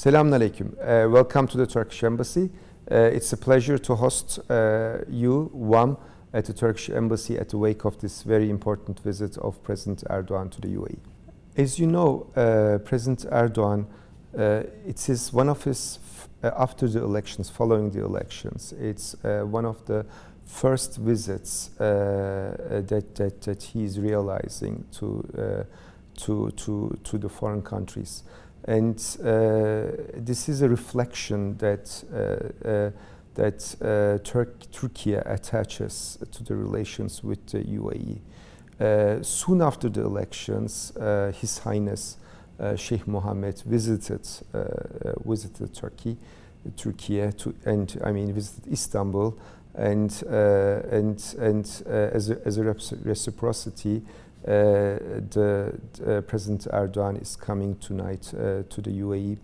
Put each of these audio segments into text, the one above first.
Selamünaleyküm. Welcome to the Turkish Embassy. It's a pleasure to host you, WAM, at the Turkish Embassy at the wake of this very important visit of President Erdogan to the UAE. As you know, President Erdogan, it is one of his, after the elections, following the elections, it's one of the first visits that he is realizing to the foreign countries. And this is a reflection that Turkey attaches to the relations with the UAE. Soon after the elections, His Highness Sheikh Mohammed visited Turkey, visited Istanbul, and as a reciprocity, President Erdogan is coming tonight to the UAE.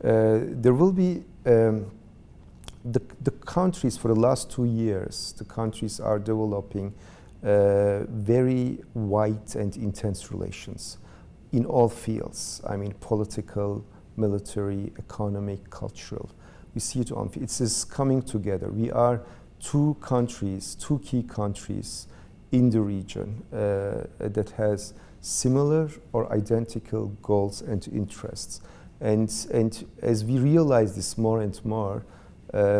There will be the countries for the last 2 years. The countries are developing very wide and intense relations in all fields. I mean, political, military, economic, cultural. We see it on. It is coming together. We are two key countries in the region that has similar or identical goals and interests. And as we realize this more and more,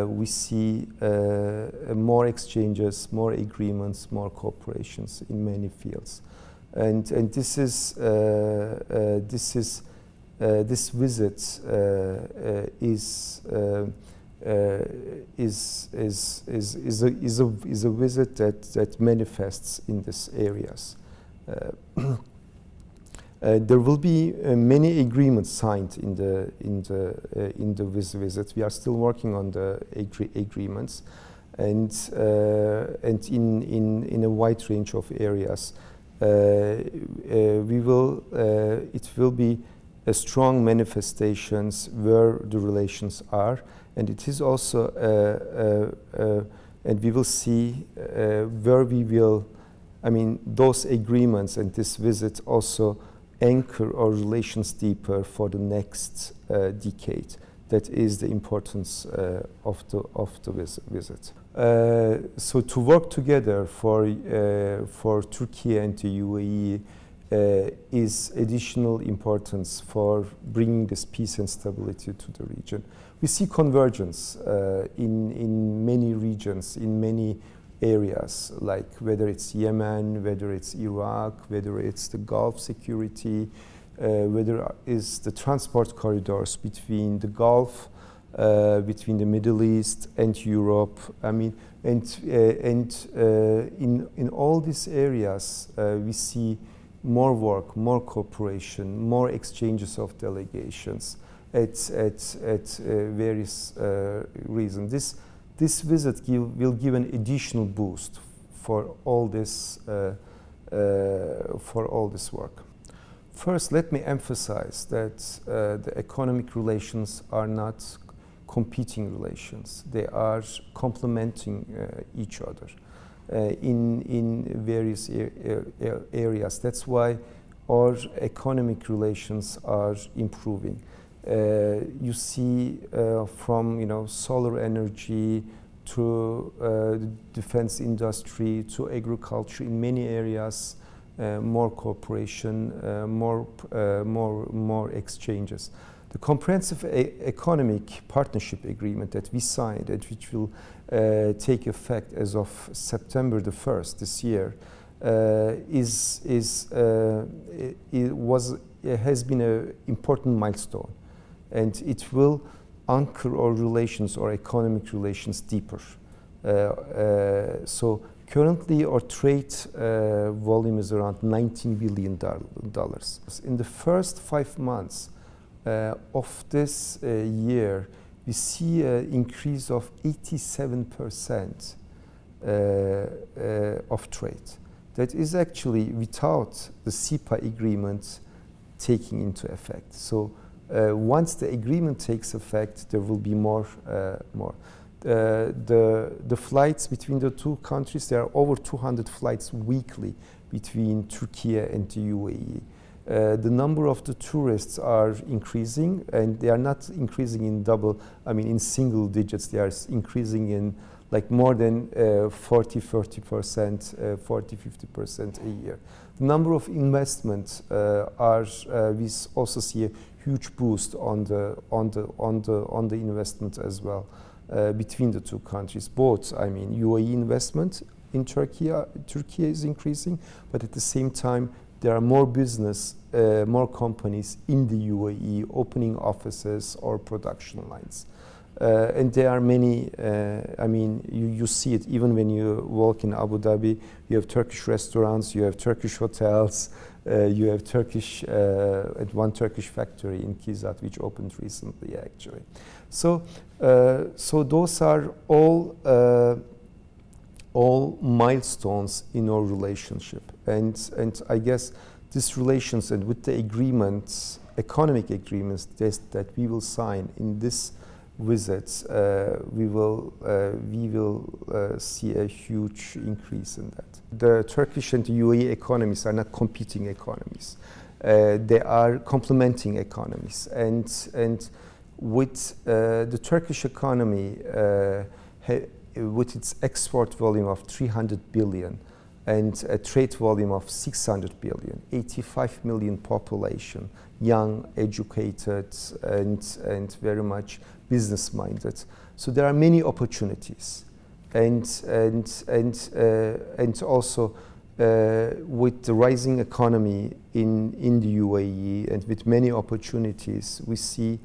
we see more exchanges, more agreements, more cooperations in many fields. And this visit is a visit that manifests in these areas. There will be many agreements signed in the visit. We are still working on the agreements, and in a wide range of areas. It will be a strong manifestations where the relations are. And it is also, and we will see where we will, those agreements and this visit also anchor our relations deeper for the next decade. That is the importance of the visit. So to work together for Turkey and the UAE is additional importance for bringing this peace and stability to the region. We see convergence in many regions, in many areas, like whether it's Yemen, whether it's Iraq, whether it's the Gulf security, whether it's the transport corridors between the Gulf, between the Middle East and Europe. In all these areas, we see more work, more cooperation, more exchanges of delegations at various reasons. This visit will give an additional boost for all this work. First, let me emphasize that the economic relations are not competing relations. They are complementing each other in various areas. That's why our economic relations are improving. You see from solar energy to the defense industry to agriculture, in many areas more cooperation, more exchanges. The comprehensive economic partnership agreement that we signed, and which will take effect as of September the 1st this year, has been an important milestone, and it will anchor our relations, our economic relations, deeper. So currently, our trade volume is around $19 billion. In the first 5 months of this year, we see an increase of 87% of trade. That is actually without the CEPA agreement taking into effect. So once the agreement takes effect, there will be more. The flights between the two countries, there are over 200 flights weekly between Turkey and the UAE. The number of the tourists are increasing, and they are not increasing in in single digits. They are increasing in like more than 40-50% a year. The number of investments we also see a huge boost on the investment as well between the two countries. Both, UAE investment in Turkey is increasing, but at the same time there are more more companies in the UAE opening offices or production lines. And there are many, you see it even when you walk in Abu Dhabi. You have Turkish restaurants, you have Turkish hotels, you have one Turkish factory in Kizat, which opened recently, actually. So those are all milestones in our relationship. And I guess these relations, and with the agreements, economic agreements that we will sign in this visits, we will see a huge increase in that. The Turkish and the UAE economies are not competing economies. They are complementing economies. And with the Turkish economy, with its export volume of 300 billion and a trade volume of 600 billion, 85 million population, young, educated, and very much business-minded. So there are many opportunities, and also with the rising economy in the UAE and with many opportunities, we see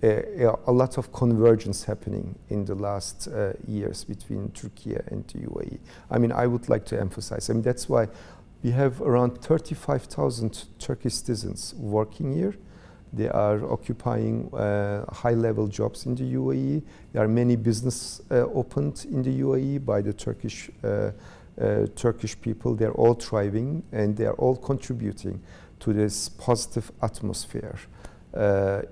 a lot of convergence happening in the last years between Turkey and the UAE. I would like to emphasize. That's why we have around 35,000 Turkish citizens working here. They are occupying high-level jobs in the UAE. There are many businesses opened in the UAE by the Turkish people. They're all thriving, and they are all contributing to this positive atmosphere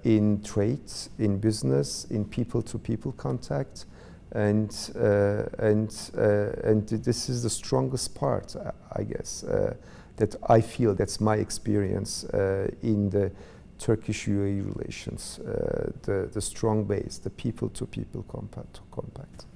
in trade, in business, in people-to-people contact, and this is the strongest part, I guess, that I feel. That's my experience in the Turkish-UAE relations, the strong base, the people-to-people compact.